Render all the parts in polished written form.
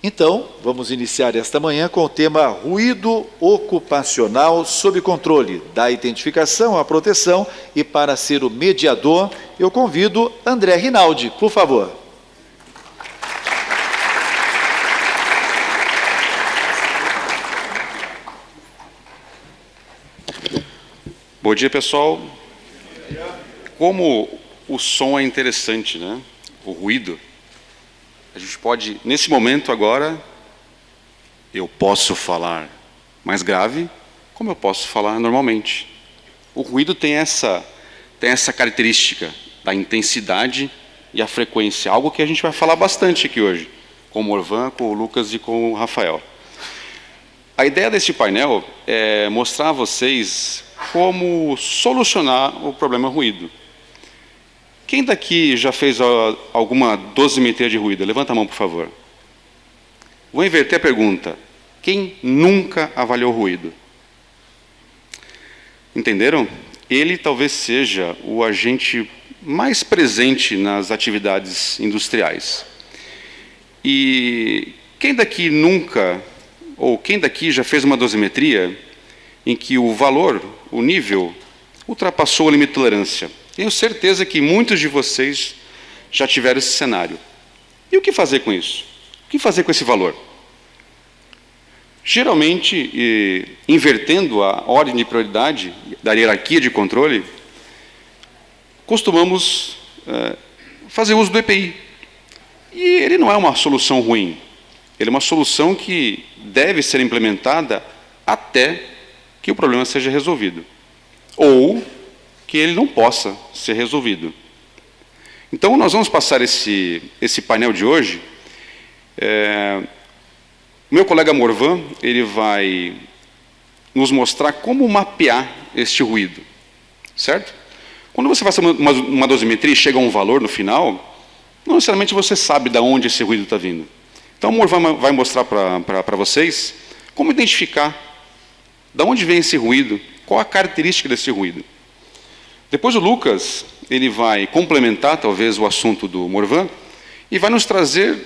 Então, vamos iniciar esta manhã com o tema ruído ocupacional sob controle, da identificação à proteção, e para ser o mediador, eu convido André Rinaldi, por favor. Bom dia, pessoal. Como o som é interessante, né? O ruído. A gente pode, nesse momento agora, eu posso falar mais grave, como eu posso falar normalmente. O ruído tem essa característica da intensidade e a frequência, algo que a gente vai falar bastante aqui hoje, com o Morvan, com o Lucas e com o Rafael. A ideia desse painel é mostrar a vocês como solucionar o problema ruído. Quem daqui já fez alguma dosimetria de ruído? Levanta a mão, por favor. Vou inverter a pergunta. Quem nunca avaliou ruído? Entenderam? Ele talvez seja o agente mais presente nas atividades industriais. E quem daqui nunca, ou quem daqui já fez uma dosimetria em que o valor, o nível, ultrapassou o limite de tolerância? Tenho certeza que muitos de vocês já tiveram esse cenário. E o que fazer com isso? O que fazer com esse valor? Geralmente, invertendo a ordem de prioridade da hierarquia de controle, costumamos fazer uso do EPI. E ele não é uma solução ruim. Ele é uma solução que deve ser implementada até que o problema seja resolvido. Ou que ele não possa ser resolvido. Então, nós vamos passar esse painel de hoje. Meu colega Morvan, ele vai nos mostrar como mapear este ruído, certo? Quando você faz uma dosimetria e chega a um valor no final, não necessariamente você sabe de onde esse ruído está vindo. Então, o Morvan vai mostrar para vocês como identificar de onde vem esse ruído, qual a característica desse ruído. Depois o Lucas, ele vai complementar talvez o assunto do Morvan e vai nos trazer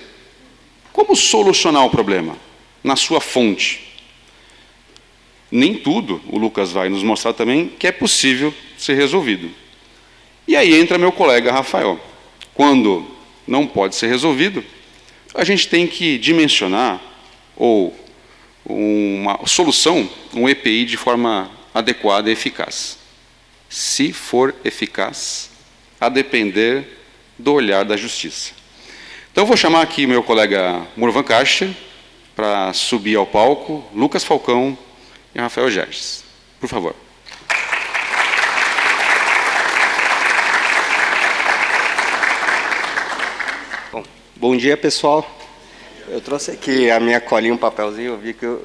como solucionar o problema na sua fonte. Nem tudo, o Lucas vai nos mostrar também, que é possível ser resolvido. E aí entra meu colega Rafael. Quando não pode ser resolvido, a gente tem que dimensionar ou uma solução, um EPI de forma adequada e eficaz. Se for eficaz, a depender do olhar da justiça. Então, eu vou chamar aqui meu colega Morvan Karcher para subir ao palco, Lucas Falcão e Rafael Gerges. Por favor. Bom dia, pessoal. Eu trouxe aqui a minha colinha, um papelzinho, eu vi que o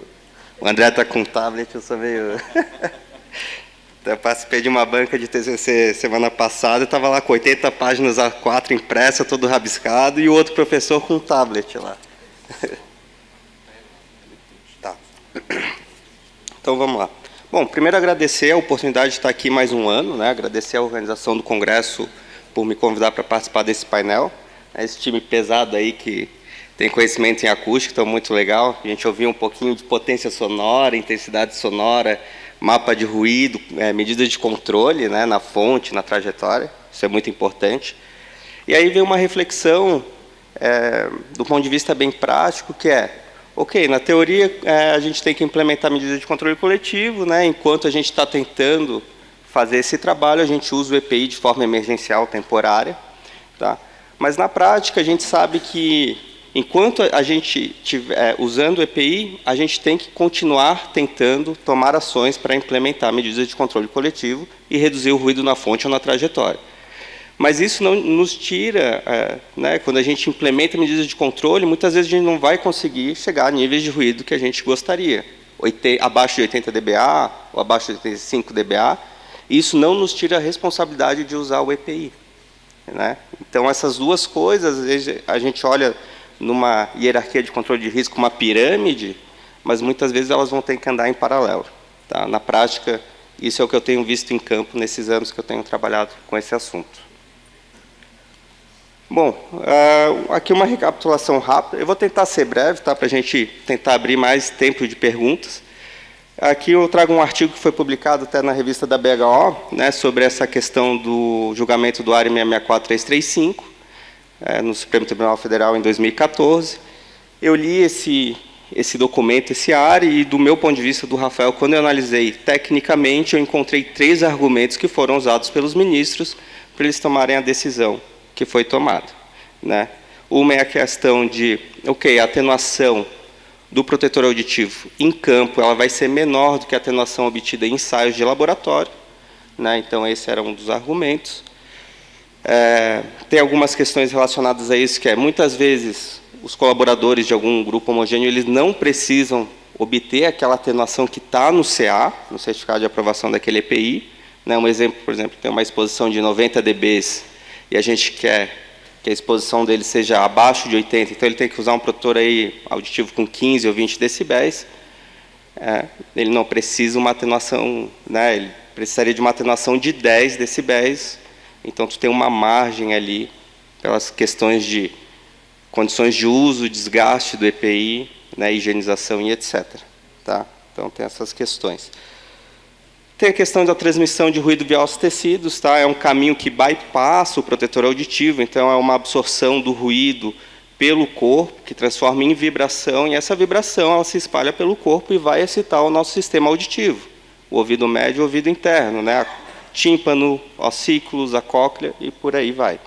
André está com um tablet, eu sou meio... Eu participei de uma banca de TCC semana passada, eu estava lá com 80 páginas A4 impressa, todo rabiscado, e o outro professor com um tablet lá. Tá. Então, vamos lá. Bom, primeiro agradecer a oportunidade de estar aqui mais um ano, né? Agradecer a organização do Congresso por me convidar para participar desse painel. Esse time pesado aí que tem conhecimento em acústica, então muito legal. A gente ouviu um pouquinho de potência sonora, intensidade sonora, mapa de ruído, medidas de controle, né, na fonte, na trajetória, isso é muito importante. E aí vem uma reflexão, do ponto de vista bem prático, que ok, na teoria a gente tem que implementar medidas de controle coletivo, né, enquanto a gente está tentando fazer esse trabalho, a gente usa o EPI de forma emergencial, temporária, tá? Mas na prática a gente sabe que enquanto a gente estiver usando o EPI, a gente tem que continuar tentando tomar ações para implementar medidas de controle coletivo e reduzir o ruído na fonte ou na trajetória. Mas isso não nos tira, né, quando a gente implementa medidas de controle, muitas vezes a gente não vai conseguir chegar a níveis de ruído que a gente gostaria, abaixo de 80 dBA ou abaixo de 85 dBA. Isso não nos tira a responsabilidade de usar o EPI, né? Então, essas duas coisas, às vezes a gente olha numa hierarquia de controle de risco, uma pirâmide, mas muitas vezes elas vão ter que andar em paralelo, tá? Na prática, isso é o que eu tenho visto em campo nesses anos que eu tenho trabalhado com esse assunto. Bom, aqui uma recapitulação rápida. Eu vou tentar ser breve, tá, para a gente tentar abrir mais tempo de perguntas. Aqui eu trago um artigo que foi publicado até na revista da BHO, né, sobre essa questão do julgamento do ARE 664335, no Supremo Tribunal Federal em 2014. Eu li esse documento, esse ARE, e do meu ponto de vista, do Rafael, quando eu analisei tecnicamente, eu encontrei 3 argumentos que foram usados pelos ministros para eles tomarem a decisão que foi tomada, né? Uma é a questão de, a atenuação do protetor auditivo em campo, ela vai ser menor do que a atenuação obtida em ensaios de laboratório, né? Então, esse era um dos argumentos. Tem algumas questões relacionadas a isso, que muitas vezes, os colaboradores de algum grupo homogêneo, eles não precisam obter aquela atenuação que está no CA, no certificado de aprovação daquele EPI, né? Um exemplo, por exemplo, tem uma exposição de 90 dB e a gente quer que a exposição dele seja abaixo de 80, então ele tem que usar um protetor aí auditivo com 15 ou 20 decibéis. Ele não precisa uma atenuação, né? Ele precisaria de uma atenuação de 10 decibéis, então tu tem uma margem ali pelas questões de condições de uso, desgaste do EPI, né, higienização e etc. Tá? Então, tem essas questões. Tem a questão da transmissão de ruído via ossos tecidos, tá? É um caminho que bypassa o protetor auditivo, então é uma absorção do ruído pelo corpo, que transforma em vibração, e essa vibração ela se espalha pelo corpo e vai excitar o nosso sistema auditivo, o ouvido médio e o ouvido interno, né? Tímpano, ossículos, a cóclea e por aí vai.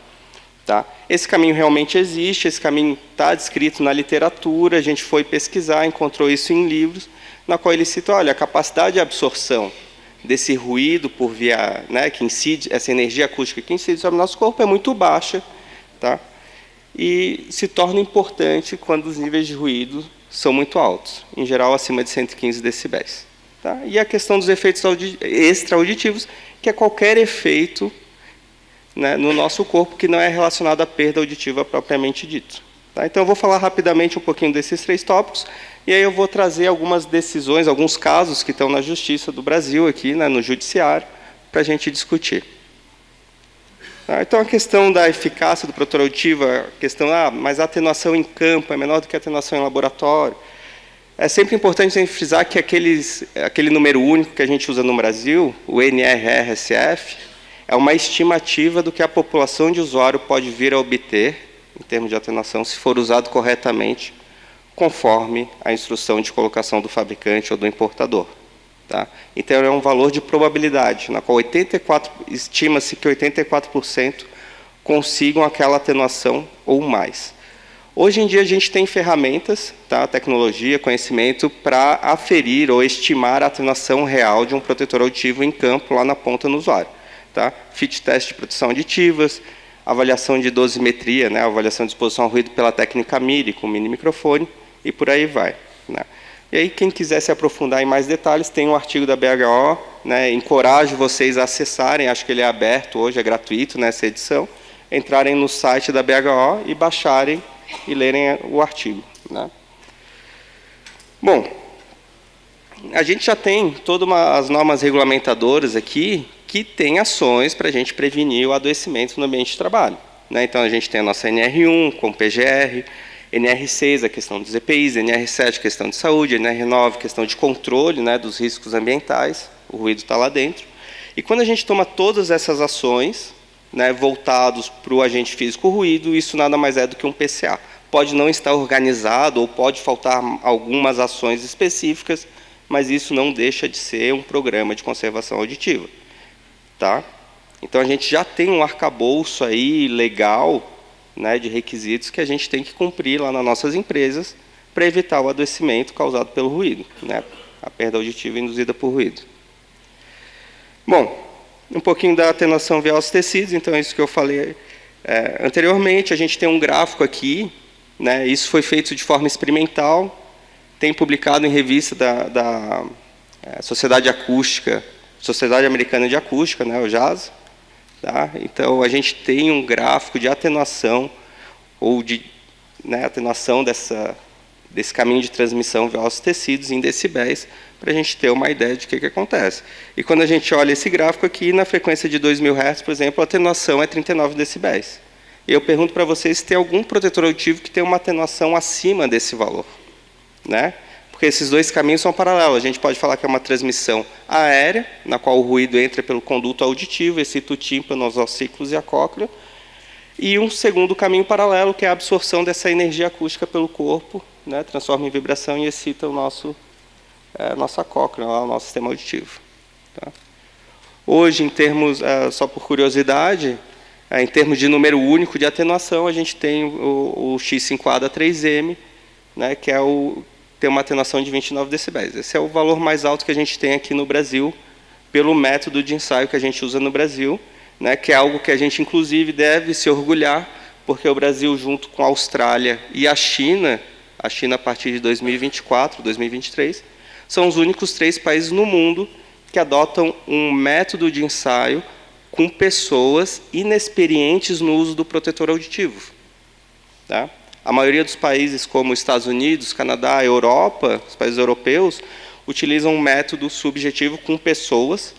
Tá? Esse caminho realmente existe, esse caminho está descrito na literatura, a gente foi pesquisar, encontrou isso em livros, na qual ele cita, olha, a capacidade de absorção desse ruído por via, né, que incide, essa energia acústica que incide sobre o nosso corpo é muito baixa, tá? E se torna importante quando os níveis de ruído são muito altos, em geral acima de 115 decibéis. Tá? E a questão dos efeitos extra-auditivos, que é qualquer efeito, né, no nosso corpo que não é relacionado à perda auditiva propriamente dito. Tá? Então, eu vou falar rapidamente um pouquinho desses 3 tópicos, e aí eu vou trazer algumas decisões, alguns casos que estão na Justiça do Brasil, aqui, né, no Judiciário, para a gente discutir. Tá? Então, a questão da eficácia do protetor auditivo, a questão, mas a atenuação em campo é menor do que a atenuação em laboratório. É sempre importante a gente frisar que aquele número único que a gente usa no Brasil, o NRRSF, é uma estimativa do que a população de usuário pode vir a obter, em termos de atenuação, se for usado corretamente, conforme a instrução de colocação do fabricante ou do importador. Tá? Então, é um valor de probabilidade, na qual estima-se que 84% consigam aquela atenuação ou mais. Hoje em dia, a gente tem ferramentas, tá? Tecnologia, conhecimento, para aferir ou estimar a atenuação real de um protetor auditivo em campo, lá na ponta no usuário. Tá? Fit test de proteção auditivas, avaliação de dosimetria, né? Avaliação de exposição ao ruído pela técnica MIDI, com mini microfone, e por aí vai. Né? E aí, quem quiser se aprofundar em mais detalhes, tem um artigo da BHO, né? Encorajo vocês a acessarem, acho que ele é aberto hoje, é gratuito nessa edição, entrarem no site da BHO e baixarem e lerem o artigo. Né? Bom, a gente já tem todas as normas regulamentadoras aqui que tem ações para a gente prevenir o adoecimento no ambiente de trabalho. Né? Então, a gente tem a nossa NR1 com PGR, NR6, a questão dos EPIs, NR7, questão de saúde, NR9, questão de controle, né, dos riscos ambientais, o ruído está lá dentro. E quando a gente toma todas essas ações, né, voltados para o agente físico ruído, isso nada mais é do que um PCA. Pode não estar organizado ou pode faltar algumas ações específicas, mas isso não deixa de ser um programa de conservação auditiva. Tá? Então, a gente já tem um arcabouço aí legal, né, de requisitos que a gente tem que cumprir lá nas nossas empresas para evitar o adoecimento causado pelo ruído, né, a perda auditiva induzida por ruído. Bom, um pouquinho da atenuação via ossos tecidos, então é isso que eu falei anteriormente. A gente tem um gráfico aqui, né, isso foi feito de forma experimental, tem publicado em revista da Sociedade Acústica, Sociedade Americana de Acústica, né, o JAS. Tá? Então, a gente tem um gráfico de atenuação, ou de, né, atenuação desse caminho de transmissão via ossos tecidos em decibéis, para a gente ter uma ideia de o que acontece. E quando a gente olha esse gráfico aqui, na frequência de 2.000 Hz, por exemplo, a atenuação é 39 decibéis. E eu pergunto para vocês se tem algum protetor auditivo que tem uma atenuação acima desse valor, né? Porque esses dois caminhos são paralelos. A gente pode falar que é uma transmissão aérea, na qual o ruído entra pelo conduto auditivo, excita o tímpano, os ossículos e a cóclea, e um segundo caminho paralelo, que é a absorção dessa energia acústica pelo corpo, né? Transforma em vibração e excita o nossa cóclea, o nosso sistema auditivo. Tá? Hoje, em termos, só por curiosidade, em termos de número único de atenuação, a gente tem o X5A-3M, né, que tem uma atenuação de 29 decibéis. Esse é o valor mais alto que a gente tem aqui no Brasil, pelo método de ensaio que a gente usa no Brasil, né, que é algo que a gente, inclusive, deve se orgulhar, porque o Brasil, junto com a Austrália e a China a partir de 2024, 2023, são os únicos 3 países no mundo que adotam um método de ensaio com pessoas inexperientes no uso do protetor auditivo. Tá? A maioria dos países, como Estados Unidos, Canadá, Europa, os países europeus, utilizam um método subjetivo com pessoas,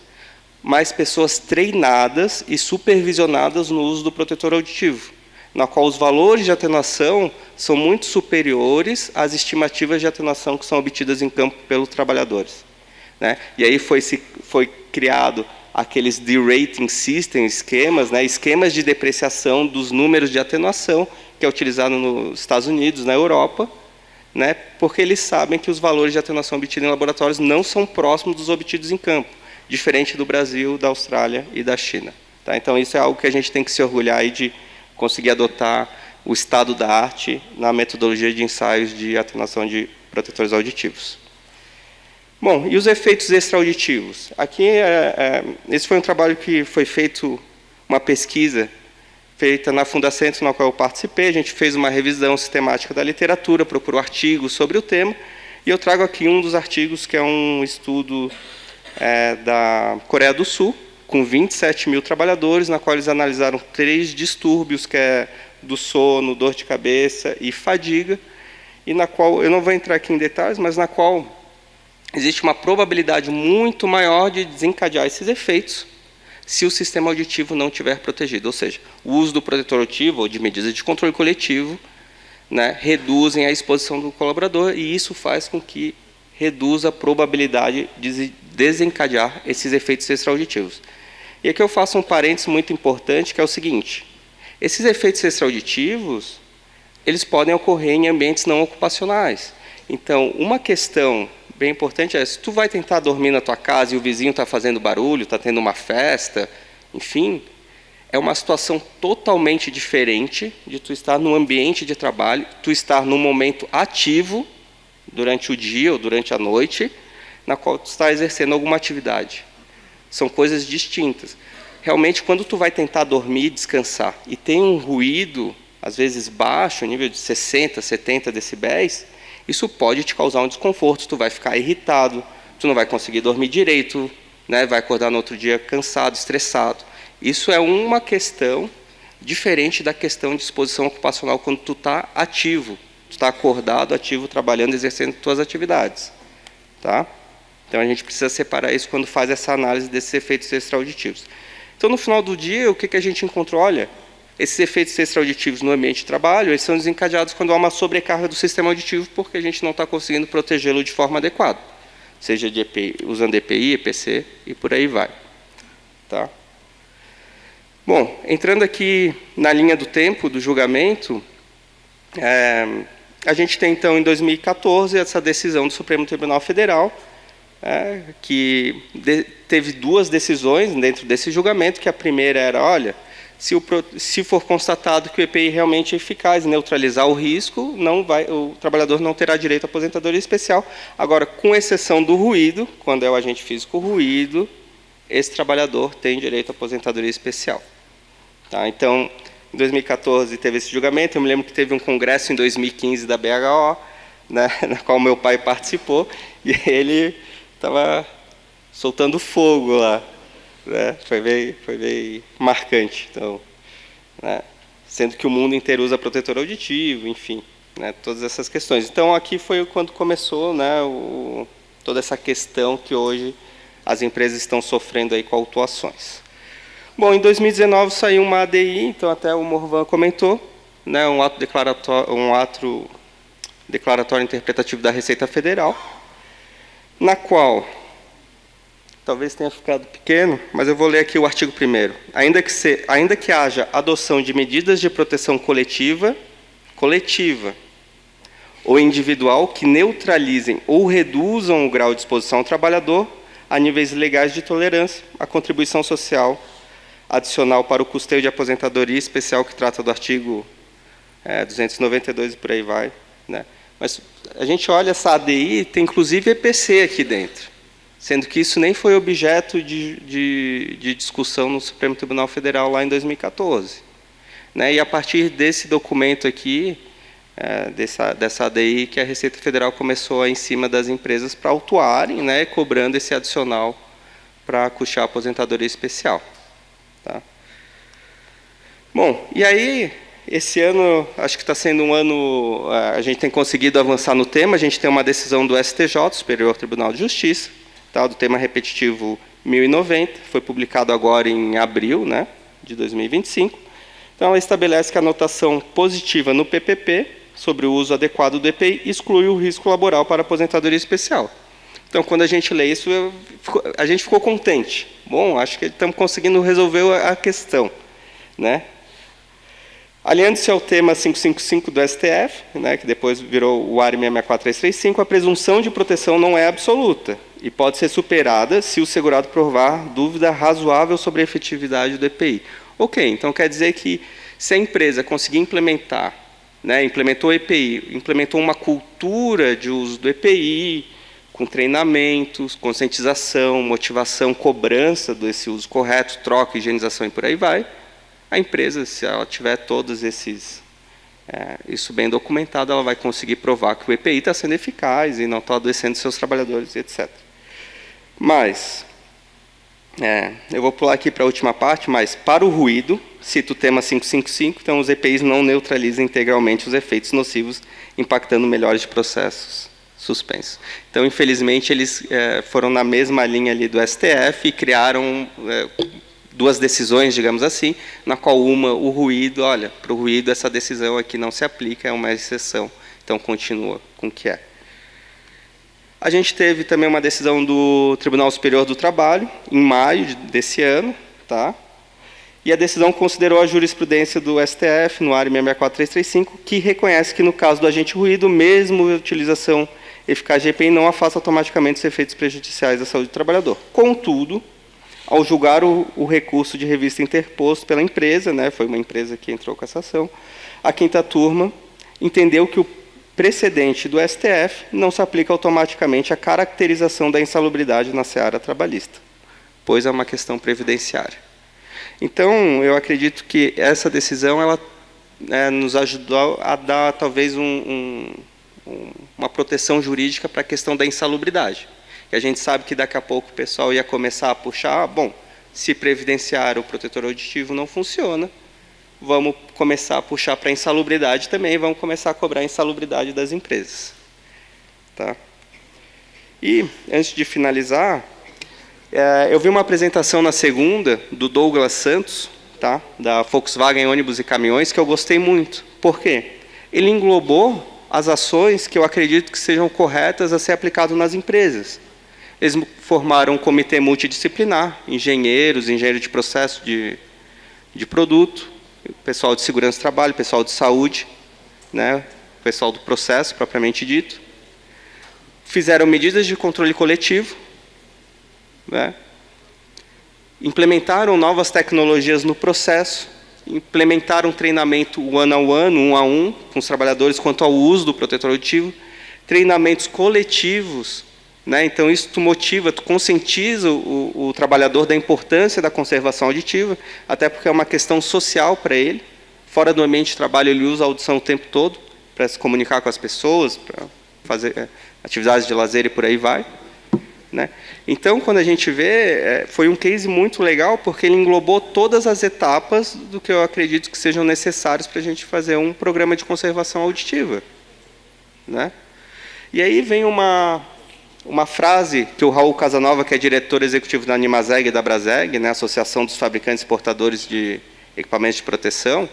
mas pessoas treinadas e supervisionadas no uso do protetor auditivo, na qual os valores de atenuação são muito superiores às estimativas de atenuação que são obtidas em campo pelos trabalhadores. Né? E aí foi criado aqueles derating system, esquemas, né, esquemas de depreciação dos números de atenuação, que é utilizado nos Estados Unidos, na Europa, né, porque eles sabem que os valores de atenuação obtidos em laboratórios não são próximos dos obtidos em campo, diferente do Brasil, da Austrália e da China. Tá? Então, isso é algo que a gente tem que se orgulhar aí de conseguir adotar o estado da arte na metodologia de ensaios de atenuação de protetores auditivos. Bom, e os efeitos extraauditivos? Aqui, esse foi um trabalho que foi feito, uma pesquisa feita na Fundacentro, na qual eu participei. A gente fez uma revisão sistemática da literatura, procurou artigos sobre o tema, e eu trago aqui um dos artigos, que é um estudo da Coreia do Sul, com 27 mil trabalhadores, na qual eles analisaram 3 distúrbios, que é do sono, dor de cabeça e fadiga, e na qual, eu não vou entrar aqui em detalhes, mas na qual existe uma probabilidade muito maior de desencadear esses efeitos se o sistema auditivo não estiver protegido. Ou seja, o uso do protetor auditivo ou de medidas de controle coletivo, né, reduzem a exposição do colaborador, e isso faz com que reduza a probabilidade de desencadear esses efeitos extraauditivos. E aqui eu faço um parênteses muito importante, que é o seguinte: esses efeitos extraauditivos, eles podem ocorrer em ambientes não ocupacionais. Então, uma questão bem importante é, se tu vai tentar dormir na tua casa e o vizinho está fazendo barulho, está tendo uma festa, enfim, é uma situação totalmente diferente de tu estar no ambiente de trabalho, tu estar num momento ativo durante o dia ou durante a noite, na qual tu está exercendo alguma atividade. São coisas distintas. Realmente, quando tu vai tentar dormir, descansar, e tem um ruído, às vezes baixo, nível de 60, 70 decibéis, isso pode te causar um desconforto, tu vai ficar irritado, tu não vai conseguir dormir direito, né, vai acordar no outro dia cansado, estressado. Isso é uma questão diferente da questão de exposição ocupacional quando tu está ativo, tu está acordado, ativo, trabalhando, exercendo tuas atividades. Tá? Então, a gente precisa separar isso quando faz essa análise desses efeitos extraauditivos. Então, no final do dia, o que a gente encontrou? Olha, esses efeitos extraauditivos no ambiente de trabalho, eles são desencadeados quando há uma sobrecarga do sistema auditivo, porque a gente não está conseguindo protegê-lo de forma adequada, seja de EPI, usando EPI, EPC e por aí vai. Tá? Bom, entrando aqui na linha do tempo do julgamento, a gente tem, então, em 2014, essa decisão do Supremo Tribunal Federal, que teve 2 decisões dentro desse julgamento, que a primeira era, olha, se for constatado que o EPI realmente é eficaz em neutralizar o risco, o trabalhador não terá direito à aposentadoria especial. Agora, com exceção do ruído, quando é o agente físico ruído, esse trabalhador tem direito à aposentadoria especial. Tá? Então, em 2014 teve esse julgamento. Eu me lembro que teve um congresso em 2015 da BHO, né, na qual meu pai participou, e ele estava soltando fogo lá. Né? Foi bem marcante. Então, né? Sendo que o mundo inteiro usa protetor auditivo, enfim, né? Todas essas questões. Então, aqui foi quando começou, né, toda essa questão que hoje as empresas estão sofrendo aí com autuações. Bom, em 2019 saiu uma ADI, então até o Morvan comentou, né, um ato declaratório interpretativo da Receita Federal, na qual, talvez tenha ficado pequeno, mas eu vou ler aqui o artigo 1º. Ainda que haja adoção de medidas de proteção coletiva ou individual que neutralizem ou reduzam o grau de exposição ao trabalhador a níveis legais de tolerância, a contribuição social adicional para o custeio de aposentadoria especial que trata do artigo 292 e por aí vai, né? Mas a gente olha essa ADI, tem inclusive EPC aqui dentro, sendo que isso nem foi objeto de discussão no Supremo Tribunal Federal lá em 2014. Né? E a partir desse documento aqui, dessa ADI, que a Receita Federal começou a ir em cima das empresas para autuarem, né, cobrando esse adicional para custear a aposentadoria especial. Tá? Bom, e aí, esse ano, acho que está sendo um ano, a gente tem conseguido avançar no tema, a gente tem uma decisão do STJ, Superior Tribunal de Justiça, tá, do tema repetitivo 1090, foi publicado agora em abril, né, de 2025. Então, ela estabelece que a anotação positiva no PPP sobre o uso adequado do EPI exclui o risco laboral para a aposentadoria especial. Então, quando a gente lê isso, a gente ficou contente. Bom, acho que estamos conseguindo resolver a questão, né? Aliando-se ao tema 555 do STF, né, que depois virou o ARI 664335, a presunção de proteção não é absoluta e pode ser superada se o segurado provar dúvida razoável sobre a efetividade do EPI. Ok, então quer dizer que se a empresa conseguir implementar, né, implementou o EPI, implementou uma cultura de uso do EPI, com treinamentos, conscientização, motivação, cobrança desse uso correto, troca, higienização e por aí vai, a empresa, se ela tiver todos isso bem documentado, ela vai conseguir provar que o EPI está sendo eficaz e não está adoecendo seus trabalhadores, etc. Mas, eu vou pular aqui para a última parte, mas para o ruído, cito o tema 555, então os EPIs não neutralizam integralmente os efeitos nocivos, impactando melhores de processos suspensos. Então, infelizmente, eles foram na mesma linha ali do STF e criaram duas decisões, digamos assim, na qual o ruído, olha, para o ruído essa decisão aqui não se aplica, é uma exceção, então continua com o que é. A gente teve também uma decisão do Tribunal Superior do Trabalho, em maio desse ano, tá? E a decisão considerou a jurisprudência do STF, no ARI 664335, que reconhece que, no caso do agente ruído, mesmo a utilização eficaz de EPI não afasta automaticamente os efeitos prejudiciais à saúde do trabalhador. Contudo, ao julgar o recurso de revista interposto pela empresa, né, foi uma empresa que entrou com essa ação, a quinta turma entendeu que o precedente do STF não se aplica automaticamente à caracterização da insalubridade na seara trabalhista, pois é uma questão previdenciária. Então, eu acredito que essa decisão ela, nos ajudou a dar, talvez, uma proteção jurídica para a questão da insalubridade. Que a gente sabe que daqui a pouco o pessoal ia começar a puxar, bom, se previdenciar o protetor auditivo não funciona, vamos começar a puxar para a insalubridade também, vamos começar a cobrar a insalubridade das empresas. Tá? E, antes de finalizar, eu vi uma apresentação na segunda, do Douglas Santos, tá? Da Volkswagen Ônibus e Caminhões, que eu gostei muito. Por quê? Ele englobou as ações que eu acredito que sejam corretas a ser aplicado nas empresas. Eles formaram um comitê multidisciplinar, engenheiros de processo de produto, pessoal de segurança do trabalho, pessoal de saúde, né, pessoal do processo, propriamente dito. Fizeram medidas de controle coletivo, né, implementaram novas tecnologias no processo, implementaram treinamento one-on-one, um a um, com os trabalhadores quanto ao uso do protetor auditivo, treinamentos coletivos, né? Então, isso tu motiva, tu conscientiza o trabalhador da importância da conservação auditiva, até porque é uma questão social para ele. Fora do ambiente de trabalho, ele usa a audição o tempo todo para se comunicar com as pessoas, para fazer atividades de lazer e por aí vai. Né? Então, quando a gente vê, foi um case muito legal, porque ele englobou todas as etapas do que eu acredito que sejam necessárias para a gente fazer um programa de conservação auditiva. Né? E aí vem uma uma frase que o Raul Casanova, que é diretor executivo da Animaseg e da Braseg, né, Associação dos Fabricantes e Exportadores de Equipamentos de Proteção,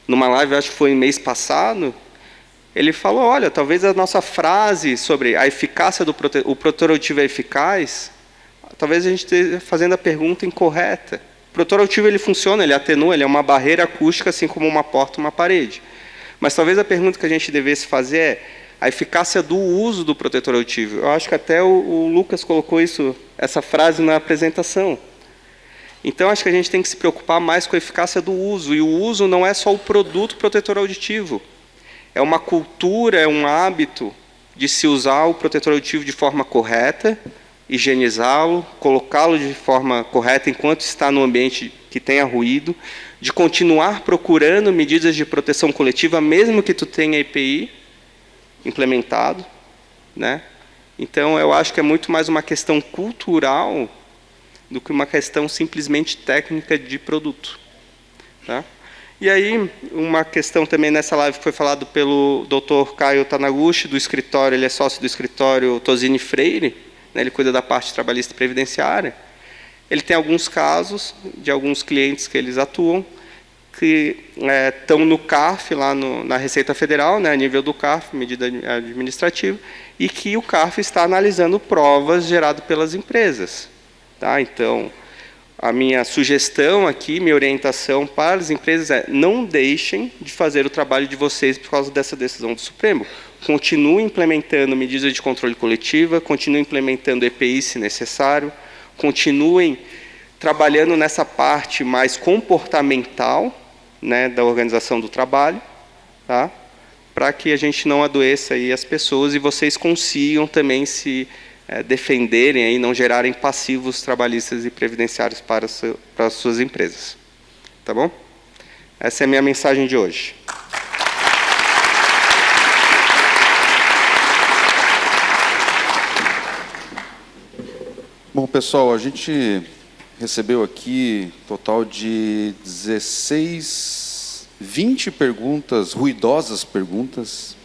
numa live, acho que foi no mês passado, ele falou, olha, talvez a nossa frase sobre a eficácia do o protetor auditivo é eficaz, talvez a gente esteja fazendo a pergunta incorreta. O protetor auditivo ele funciona, ele atenua, ele é uma barreira acústica, assim como uma porta, uma parede. Mas talvez a pergunta que a gente devesse fazer é a eficácia do uso do protetor auditivo. Eu acho que até o Lucas colocou essa frase na apresentação. Então, acho que a gente tem que se preocupar mais com a eficácia do uso. E o uso não é só o produto protetor auditivo. É uma cultura, é um hábito de se usar o protetor auditivo de forma correta, higienizá-lo, colocá-lo de forma correta enquanto está no ambiente que tenha ruído, de continuar procurando medidas de proteção coletiva, mesmo que tu tenha EPI implementado, né? Então, eu acho que é muito mais uma questão cultural do que uma questão simplesmente técnica de produto, tá? E aí, uma questão também nessa live que foi falado pelo Dr. Caio Tanaguchi, do escritório, ele é sócio do escritório Tosini Freire, né, ele cuida da parte trabalhista e previdenciária. Ele tem alguns casos de alguns clientes que eles atuam, que estão no CARF, lá na Receita Federal, né, a nível do CARF, medida administrativa, e que o CARF está analisando provas geradas pelas empresas. Tá? Então, a minha sugestão aqui, minha orientação para as empresas é não deixem de fazer o trabalho de vocês por causa dessa decisão do Supremo. Continuem implementando medidas de controle coletiva, continuem implementando EPI se necessário, continuem trabalhando nessa parte mais comportamental, né, da organização do trabalho, tá? Para que a gente não adoeça aí as pessoas e vocês consigam também se defenderem aí, não gerarem passivos trabalhistas e previdenciários para as suas empresas. Tá bom? Essa é a minha mensagem de hoje. Bom, pessoal, a gente recebeu aqui total de 20 perguntas, ruidosas perguntas,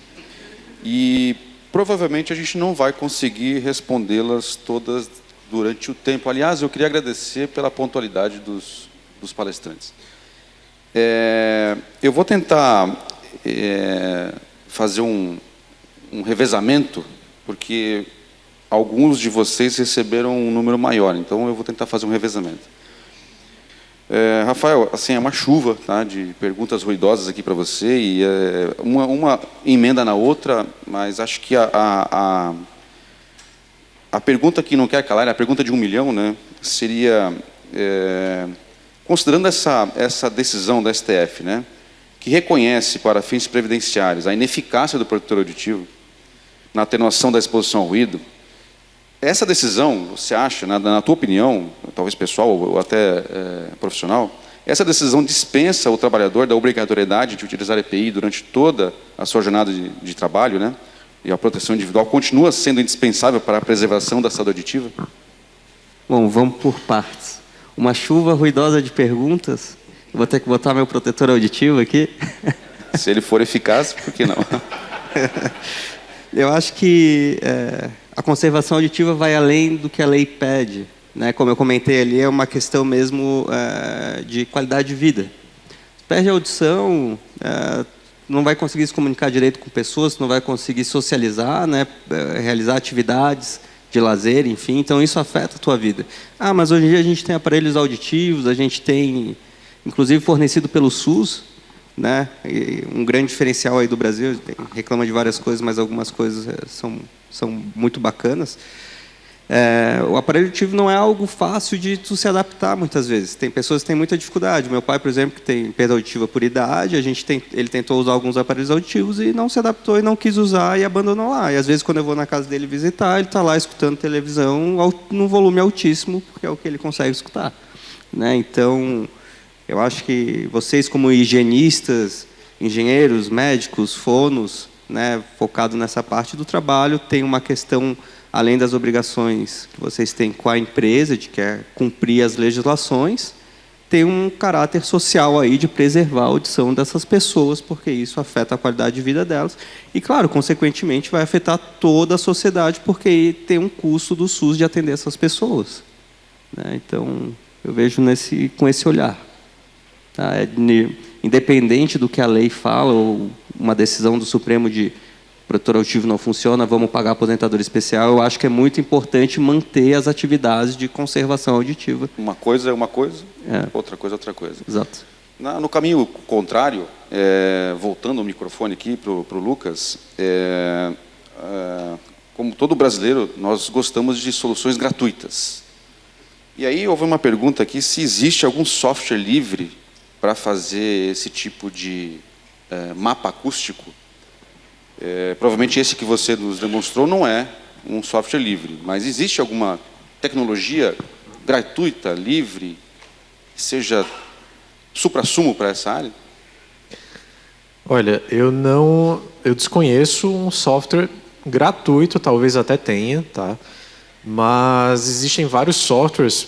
e provavelmente a gente não vai conseguir respondê-las todas durante o tempo. Aliás, eu queria agradecer pela pontualidade dos palestrantes. Eu vou tentar fazer um revezamento, porque alguns de vocês receberam um número maior, então eu vou tentar fazer um revezamento. Rafael, assim, é uma chuva, tá, de perguntas ruidosas aqui para você, e uma emenda na outra, mas acho que a pergunta que não quer calar, a pergunta de 1 milhão, né, seria, considerando essa decisão da STF, né, que reconhece para fins previdenciários a ineficácia do protetor auditivo na atenuação da exposição ao ruído, essa decisão, você acha, na tua opinião, talvez pessoal ou até profissional, essa decisão dispensa o trabalhador da obrigatoriedade de utilizar EPI durante toda a sua jornada de trabalho, né? E a proteção individual continua sendo indispensável para a preservação da saúde auditiva? Bom, vamos por partes. Uma chuva ruidosa de perguntas. Eu vou ter que botar meu protetor auditivo aqui. Se ele for eficaz, por que não? Eu acho que a conservação auditiva vai além do que a lei pede, né? Como eu comentei ali, é uma questão mesmo de qualidade de vida. Perde a audição, não vai conseguir se comunicar direito com pessoas, não vai conseguir socializar, né? Realizar atividades de lazer, enfim. Então, isso afeta a tua vida. Mas hoje em dia a gente tem aparelhos auditivos, a gente tem, inclusive, fornecido pelo SUS, né? E um grande diferencial aí do Brasil, reclama de várias coisas, mas algumas coisas são muito bacanas. O aparelho auditivo não é algo fácil de tu se adaptar muitas vezes. Tem pessoas que têm muita dificuldade. Meu pai, por exemplo, que tem perda auditiva por idade, ele tentou usar alguns aparelhos auditivos e não se adaptou e não quis usar e abandonou lá. E às vezes quando eu vou na casa dele visitar, ele está lá escutando televisão num volume altíssimo, porque é o que ele consegue escutar, né? Então, eu acho que vocês, como higienistas, engenheiros, médicos, fonos, né, focado nessa parte do trabalho, tem uma questão, além das obrigações que vocês têm com a empresa, de que é cumprir as legislações, tem um caráter social aí de preservar a audição dessas pessoas, porque isso afeta a qualidade de vida delas. E, claro, consequentemente, vai afetar toda a sociedade, porque tem um custo do SUS de atender essas pessoas, né? Então, eu vejo com esse olhar. Tá? Independente do que a lei fala, ou uma decisão do Supremo de protetor auditivo não funciona, vamos pagar aposentadoria especial, eu acho que é muito importante manter as atividades de conservação auditiva. Uma coisa é uma coisa, outra coisa é outra coisa. Exato. No caminho contrário, voltando o microfone aqui para o Lucas, como todo brasileiro, nós gostamos de soluções gratuitas. E aí houve uma pergunta aqui, se existe algum software livre para fazer esse tipo de mapa acústico. Provavelmente esse que você nos demonstrou não é um software livre, mas existe alguma tecnologia gratuita, livre, que seja suprassumo para essa área? Olha, eu desconheço um software gratuito, talvez até tenha, tá? Mas existem vários softwares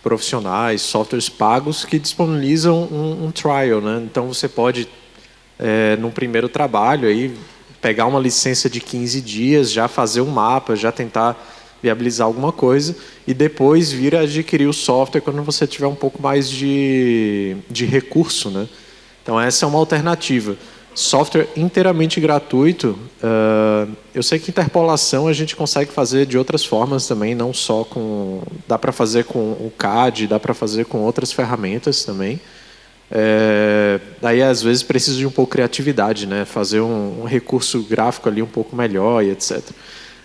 profissionais, softwares pagos que disponibilizam um trial, né? Então você pode, num primeiro trabalho aí, pegar uma licença de 15 dias, já fazer um mapa, já tentar viabilizar alguma coisa e depois vir a adquirir o software quando você tiver um pouco mais de recurso, né? Então essa é uma alternativa. Software inteiramente gratuito, eu sei que interpolação a gente consegue fazer de outras formas também, não só com... Dá para fazer com o CAD, dá para fazer com outras ferramentas também. Daí às vezes precisa de um pouco de criatividade, né? Fazer um recurso gráfico ali um pouco melhor e etc.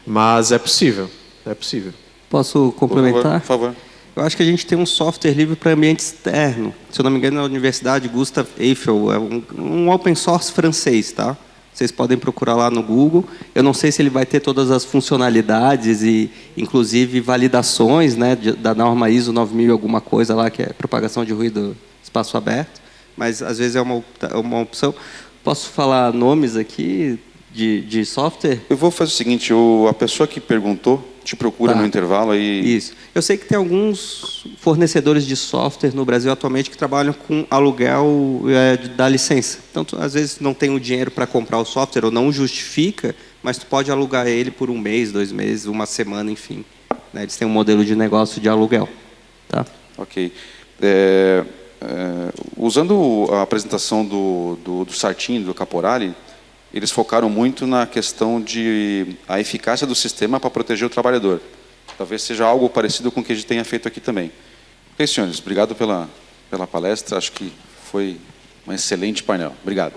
Mas é possível, é possível. Posso complementar? Por favor. Eu acho que a gente tem um software livre para ambiente externo. Se eu não me engano, na Universidade Gustave Eiffel, é um open source francês, tá? Vocês podem procurar lá no Google. Eu não sei se ele vai ter todas as funcionalidades e, inclusive, validações, né, da norma ISO 9000 alguma coisa lá, que é propagação de ruído espaço aberto, mas às vezes é uma opção. Posso falar nomes aqui de software? Eu vou fazer o seguinte, a pessoa que perguntou te procura no intervalo aí. Isso. Eu sei que tem alguns fornecedores de software no Brasil atualmente que trabalham com aluguel da licença. Então, às vezes não tem o dinheiro para comprar o software ou não justifica, mas tu pode alugar ele por 1 mês, 2 meses, 1 semana, enfim. Né? Eles têm um modelo de negócio de aluguel. Tá? Ok. Usando a apresentação do Sartin e do Caporali, eles focaram muito na questão de a eficácia do sistema para proteger o trabalhador. Talvez seja algo parecido com o que a gente tenha feito aqui também. Ok, senhores, obrigado pela palestra. Acho que foi um excelente painel. Obrigado.